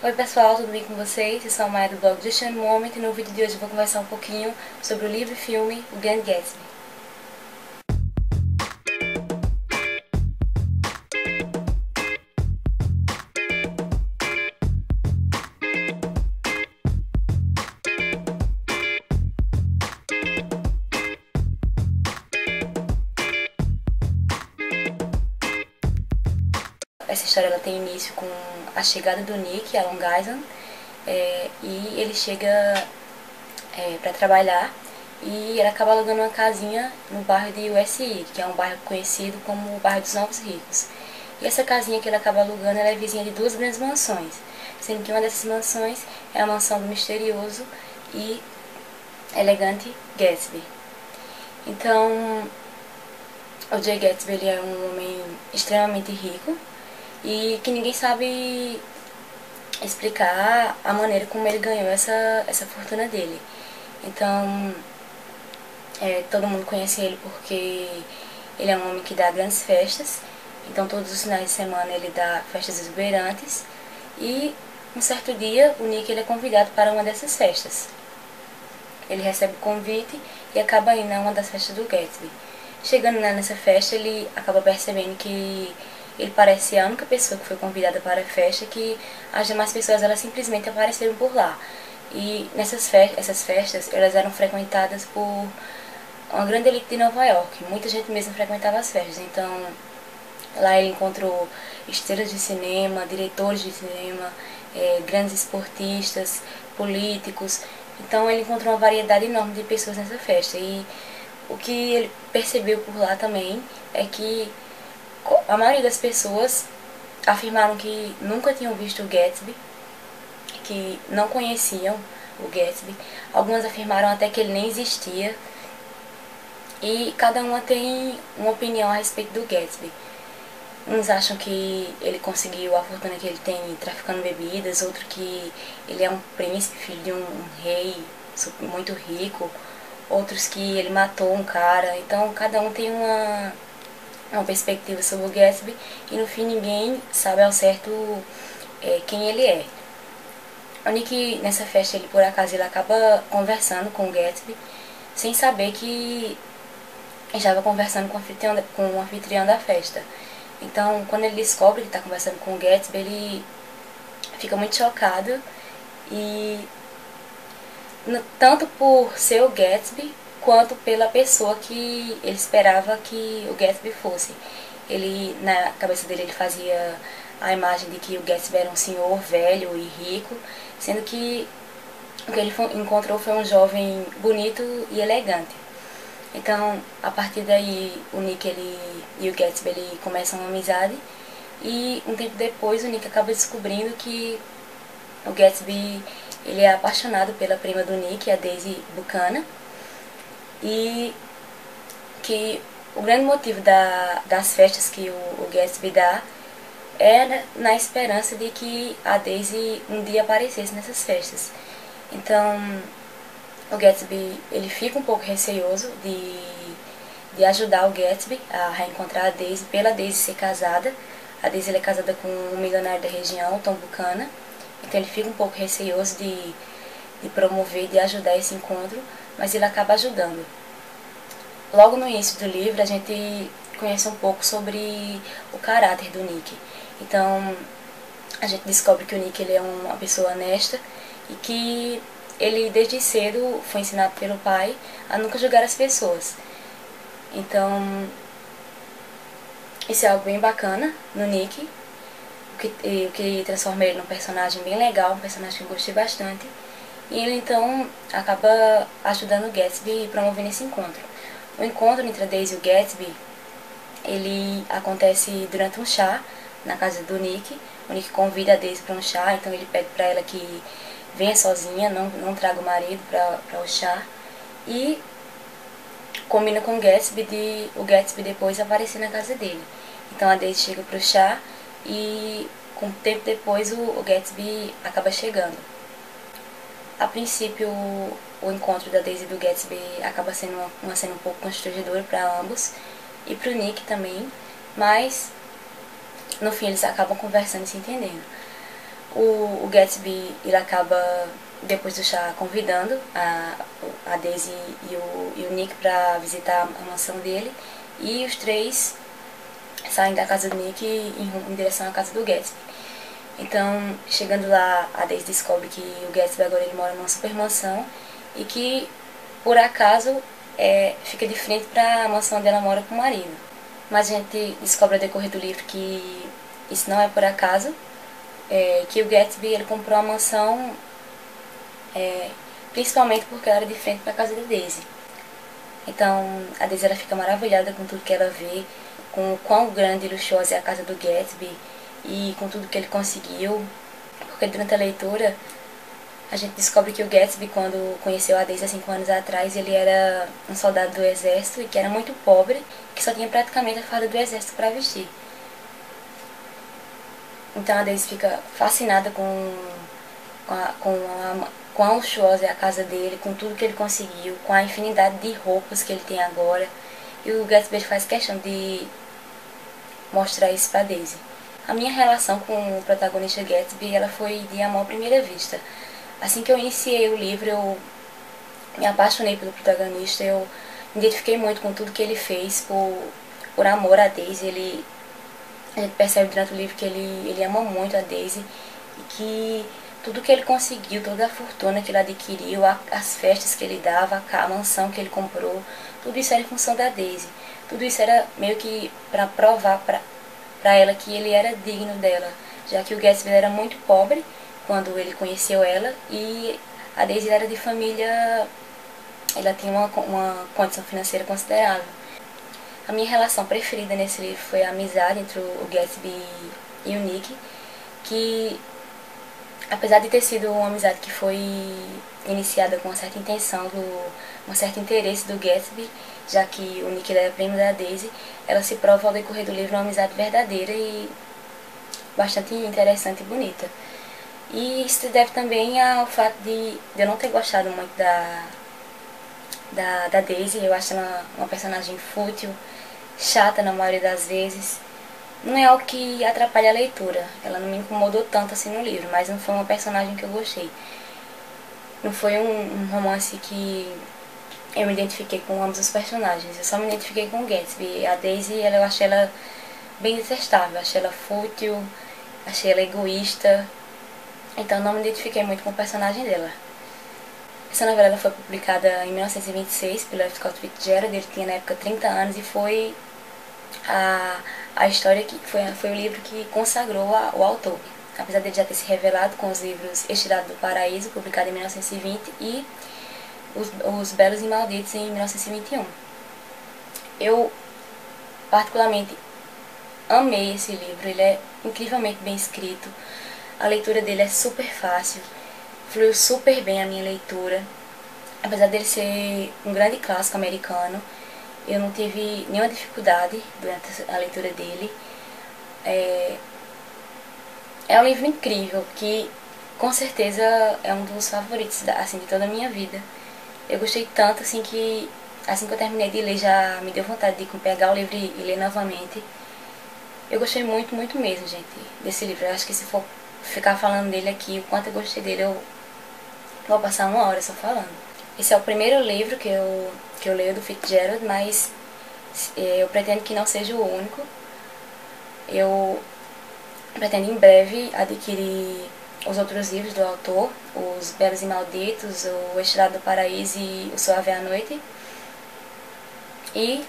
Oi pessoal, tudo bem com vocês? Eu sou a Maia do blog Just a Moment e no vídeo de hoje eu vou conversar um pouquinho sobre o livro e filme O Grande Gatsby. Essa história ela tem início com a chegada do Nick a Long Island e ele chega para trabalhar e ele acaba alugando uma casinha no bairro de USI, que é um bairro conhecido como o bairro dos Novos Ricos. E essa casinha que ele acaba alugando ela é vizinha de duas grandes mansões, sendo que uma dessas mansões é a mansão do misterioso e elegante Gatsby. Então, o Jay Gatsby ele é um homem extremamente rico e que ninguém sabe explicar a maneira como ele ganhou essa fortuna dele. Então, todo mundo conhece ele porque ele é um homem que dá grandes festas. Então, todos os finais de semana ele dá festas exuberantes. E, um certo dia, o Nick ele é convidado para uma dessas festas. Ele recebe o convite e acaba indo a uma das festas do Gatsby. Chegando nessa festa, ele acaba percebendo que ele parece ser a única pessoa que foi convidada para a festa, que as demais pessoas elas simplesmente apareceram por lá. E essas festas elas eram frequentadas por uma grande elite de Nova York. Muita gente mesmo frequentava as festas. Então, lá ele encontrou estrelas de cinema, diretores de cinema, grandes esportistas, políticos. Então, ele encontrou uma variedade enorme de pessoas nessa festa. E o que ele percebeu por lá também é que a maioria das pessoas afirmaram que nunca tinham visto o Gatsby, que não conheciam o Gatsby. Algumas afirmaram até que ele nem existia. E cada uma tem uma opinião a respeito do Gatsby. Uns acham que ele conseguiu a fortuna que ele tem traficando bebidas, outro que ele é um príncipe, filho de um rei muito rico, outros que ele matou um cara. Então cada um tem uma perspectiva sobre o Gatsby e no fim ninguém sabe ao certo quem ele é. O Nick nessa festa ele por acaso ele acaba conversando com o Gatsby sem saber que ele estava conversando com o anfitrião da festa. Então quando ele descobre que está conversando com o Gatsby ele fica muito chocado e tanto por ser o Gatsby quanto pela pessoa que ele esperava que o Gatsby fosse. Ele, na cabeça dele, ele fazia a imagem de que o Gatsby era um senhor velho e rico, sendo que o que ele encontrou foi um jovem bonito e elegante. Então, a partir daí, o Nick e o Gatsby ele começam uma amizade e um tempo depois o Nick acaba descobrindo que o Gatsby ele é apaixonado pela prima do Nick, a Daisy Buchanan, e que o grande motivo das festas que o Gatsby dá é na esperança de que a Daisy um dia aparecesse nessas festas. Então, o Gatsby ele fica um pouco receoso de ajudar o Gatsby a reencontrar a Daisy, pela Daisy ser casada. A Daisy ele é casada com um milionário da região, Tom Buchanan. Então ele fica um pouco receoso de promover, de ajudar esse encontro, mas ele acaba ajudando. Logo no início do livro a gente conhece um pouco sobre o caráter do Nick. Então a gente descobre que o Nick ele é uma pessoa honesta e que ele desde cedo foi ensinado pelo pai a nunca julgar as pessoas. Então isso é algo bem bacana no Nick, o que transforma ele num personagem bem legal, um personagem que eu gostei bastante. E ele então acaba ajudando o Gatsby e promovendo esse encontro. O encontro entre a Daisy e o Gatsby, ele acontece durante um chá na casa do Nick. O Nick convida a Daisy para um chá, então ele pede para ela que venha sozinha, não traga o marido para o chá. E combina com o Gatsby depois aparecer na casa dele. Então a Daisy chega para o chá e com tempo depois o Gatsby acaba chegando. A princípio, o encontro da Daisy e do Gatsby acaba sendo uma cena um pouco constrangedora para ambos e para o Nick também, mas no fim eles acabam conversando e se entendendo. o Gatsby, ele acaba, depois do chá, convidando a Daisy e o Nick para visitar a mansão dele. E os três saem da casa do Nick em direção à casa do Gatsby. Então, chegando lá, a Daisy descobre que o Gatsby agora ele mora numa super mansão e que, por acaso, fica de frente para a mansão onde ela mora com o marido. Mas a gente descobre ao decorrer do livro que isso não é por acaso, que o Gatsby ele comprou a mansão principalmente porque ela era de frente para a casa da Daisy. Então, a Daisy ela fica maravilhada com tudo que ela vê, com o quão grande e luxuosa é a casa do Gatsby e com tudo que ele conseguiu, porque durante a leitura a gente descobre que o Gatsby, quando conheceu a Daisy há 5 anos atrás, ele era um soldado do exército e que era muito pobre, que só tinha praticamente a farda do exército para vestir. Então a Daisy fica fascinada com quão luxuosa é a casa dele, com tudo que ele conseguiu, com a infinidade de roupas que ele tem agora. E o Gatsby faz questão de mostrar isso para Daisy. A minha relação com o protagonista Gatsby, ela foi de amor à primeira vista. Assim que eu iniciei o livro, eu me apaixonei pelo protagonista, eu me identifiquei muito com tudo que ele fez por amor a Daisy. A gente percebe durante o livro que ele ama muito a Daisy e que tudo que ele conseguiu, toda a fortuna que ele adquiriu, as festas que ele dava, a mansão que ele comprou, tudo isso era em função da Daisy. Tudo isso era meio que para provar para ela que ele era digno dela, já que o Gatsby era muito pobre quando ele conheceu ela e a Daisy era de família, ela tinha uma condição financeira considerável. A minha relação preferida nesse livro foi a amizade entre o Gatsby e o Nick, que apesar de ter sido uma amizade que foi iniciada com uma certa intenção, um certo interesse do Gatsby, já que o Nick era primo da Daisy, ela se prova ao decorrer do livro uma amizade verdadeira e bastante interessante e bonita. E isso se deve também ao fato de eu não ter gostado muito da Daisy. Eu acho ela uma personagem fútil, chata na maioria das vezes. Não é algo que atrapalha a leitura, ela não me incomodou tanto assim no livro, mas não foi uma personagem que eu gostei. Não foi um romance que eu me identifiquei com ambos os personagens, eu só me identifiquei com o Gatsby. A Daisy, eu achei ela bem detestável, achei ela fútil, achei ela egoísta, então não me identifiquei muito com o personagem dela. Essa novela ela foi publicada em 1926 pelo F. Scott Fitzgerald, ele tinha na época 30 anos e foi a história que foi o livro que consagrou o autor. Apesar de ele já ter se revelado com os livros Estirado do Paraíso, publicado em 1920, e Os Belos e Malditos, em 1921. Eu, particularmente, amei esse livro, ele é incrivelmente bem escrito, a leitura dele é super fácil, fluiu super bem a minha leitura. Apesar dele ser um grande clássico americano, eu não tive nenhuma dificuldade durante a leitura dele. É um livro incrível, que com certeza é um dos favoritos assim, de toda a minha vida. Eu gostei tanto assim que assim que eu terminei de ler já me deu vontade de pegar o livro e ler novamente. Eu gostei muito, muito mesmo, gente, desse livro. Eu acho que se for ficar falando dele aqui, o quanto eu gostei dele, eu vou passar 1 hora só falando. Esse é o primeiro livro que eu leio do Fitzgerald, mas eu pretendo que não seja o único. Eu pretendo em breve adquirir os outros livros do autor, Os Belos e Malditos, O Estirado do Paraíso e O Suave à Noite. E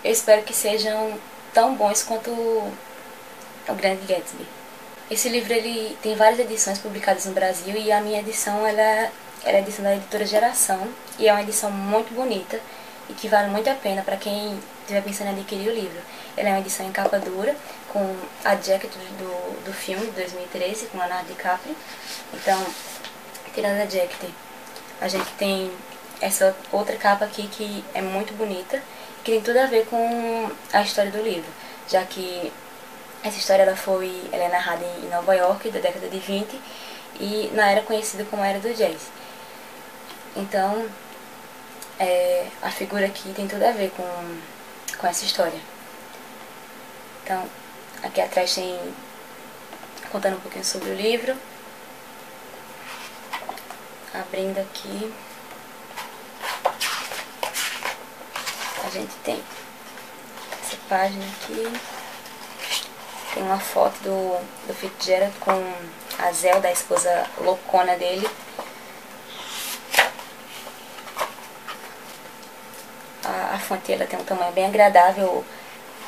eu espero que sejam tão bons quanto o Grande Gatsby. Esse livro ele tem várias edições publicadas no Brasil e a minha edição ela é a edição da editora Geração e é uma edição muito bonita e que vale muito a pena para quem estiver pensando em adquirir o livro. Ela é uma edição em capa dura, com a jacket do filme de 2013, com Leonardo DiCaprio. Então, tirando a jacket, a gente tem essa outra capa aqui que é muito bonita, que tem tudo a ver com a história do livro, já que essa história ela é narrada em Nova York, da década de 20, e na era conhecida como a Era do Jazz. Então, a figura aqui tem tudo a ver com essa história. Então, aqui atrás tem contando um pouquinho sobre o livro. Abrindo aqui, a gente tem essa página aqui. Tem uma foto do Fitzgerald com a Zelda, a esposa loucona dele. A fonte ela tem um tamanho bem agradável,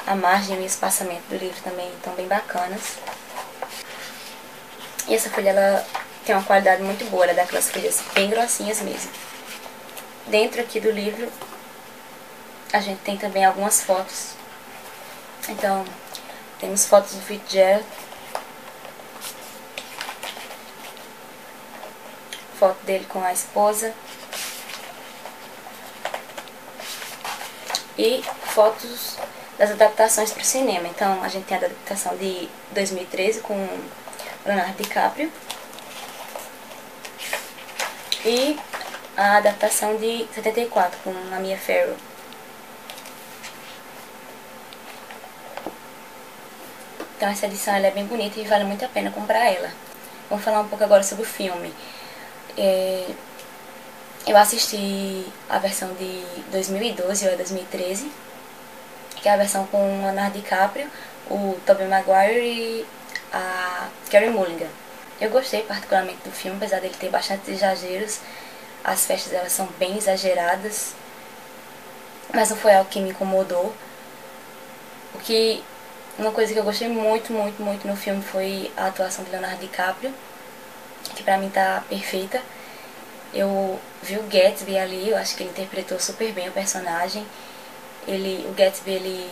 a margem e o espaçamento do livro também estão bem bacanas. E essa folha ela tem uma qualidade muito boa, ela é daquelas folhas bem grossinhas mesmo. Dentro aqui do livro a gente tem também algumas fotos. Então temos fotos do Fitzgerald, foto dele com a esposa e fotos das adaptações para o cinema. Então a gente tem a adaptação de 2013 com Leonardo DiCaprio e a adaptação de 74 com a Mia Farrow. Então essa edição ela é bem bonita e vale muito a pena comprar ela. Vamos falar um pouco agora sobre o filme. Eu assisti a versão de 2012 ou 2013, que é a versão com o Leonardo DiCaprio, o Tobey Maguire e a Carey Mulligan. Eu gostei particularmente do filme, apesar dele ter bastante exageros. As festas elas são bem exageradas, mas não foi algo que me incomodou. Uma coisa que eu gostei muito no filme foi a atuação de Leonardo DiCaprio, que pra mim tá perfeita. Eu vi o Gatsby ali, eu acho que ele interpretou super bem o personagem. O Gatsby,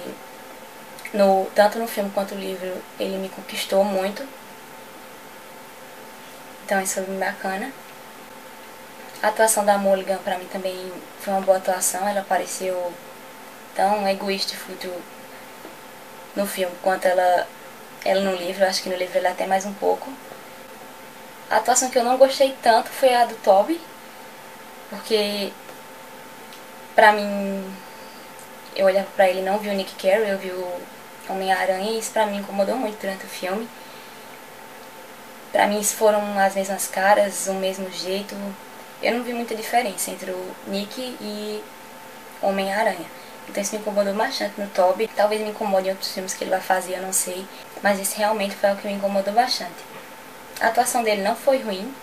tanto no filme quanto no livro, ele me conquistou muito. Então isso foi bem bacana. A atuação da Mulligan pra mim também foi uma boa atuação. Ela pareceu tão egoísta e fútil no filme quanto ela no livro. Eu acho que no livro ela é até mais um pouco. A atuação que eu não gostei tanto foi a do Tobey, porque pra mim, eu olhava pra ele e não vi o Nick Carey, eu vi o Homem-Aranha, e isso pra mim incomodou muito durante o filme. Pra mim foram as mesmas caras, o mesmo jeito. Eu não vi muita diferença entre o Nick e o Homem-Aranha. Então isso me incomodou bastante no Tobey. Talvez me incomode em outros filmes que ele vai fazer, eu não sei. Mas esse realmente foi o que me incomodou bastante. A atuação dele não foi ruim.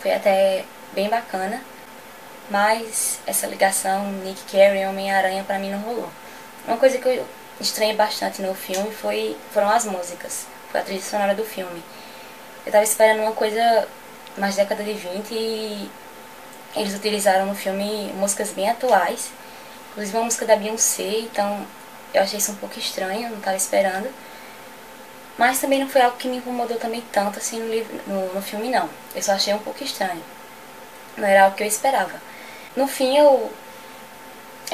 Foi até bem bacana. Mas essa ligação Nick Carey e Homem-Aranha pra mim não rolou. Uma coisa que eu estranhei bastante no filme foram as músicas. Foi a trilha sonora do filme. Eu tava esperando uma coisa mais década de 20 e eles utilizaram no filme músicas bem atuais. Inclusive uma música da Beyoncé, então eu achei isso um pouco estranho, não tava esperando. Mas também não foi algo que me incomodou também tanto assim no filme não. Eu só achei um pouco estranho. Não era algo que eu esperava. No fim eu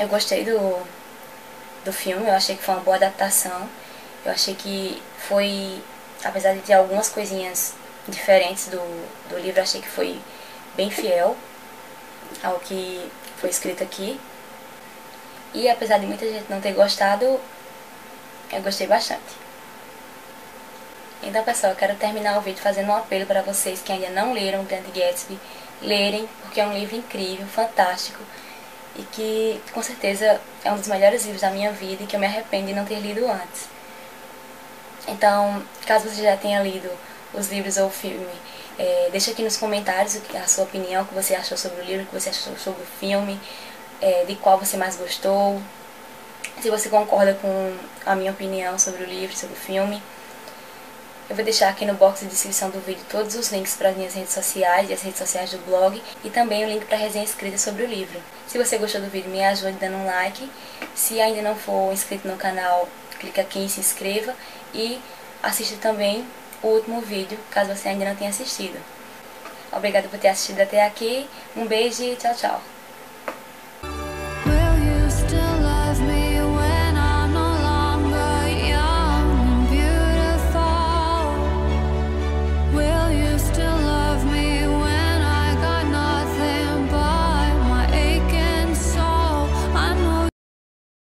gostei do filme, eu achei que foi uma boa adaptação. Eu achei que foi, apesar de ter algumas coisinhas diferentes do livro, eu achei que foi bem fiel ao que foi escrito aqui. E apesar de muita gente não ter gostado, eu gostei bastante. Então pessoal, eu quero terminar o vídeo fazendo um apelo para vocês que ainda não leram O Grande Gatsby, lerem, porque é um livro incrível, fantástico, e que com certeza é um dos melhores livros da minha vida e que eu me arrependo de não ter lido antes. Então, caso você já tenha lido os livros ou o filme, deixa aqui nos comentários a sua opinião, o que você achou sobre o livro, o que você achou sobre o filme, de qual você mais gostou, se você concorda com a minha opinião sobre o livro, sobre o filme. Eu vou deixar aqui no box de descrição do vídeo todos os links para as minhas redes sociais e as redes sociais do blog, e também o link para a resenha escrita sobre o livro. Se você gostou do vídeo, me ajude dando um like. Se ainda não for inscrito no canal, clica aqui em se inscreva e assista também o último vídeo, caso você ainda não tenha assistido. Obrigada por ter assistido até aqui, um beijo e tchau, tchau!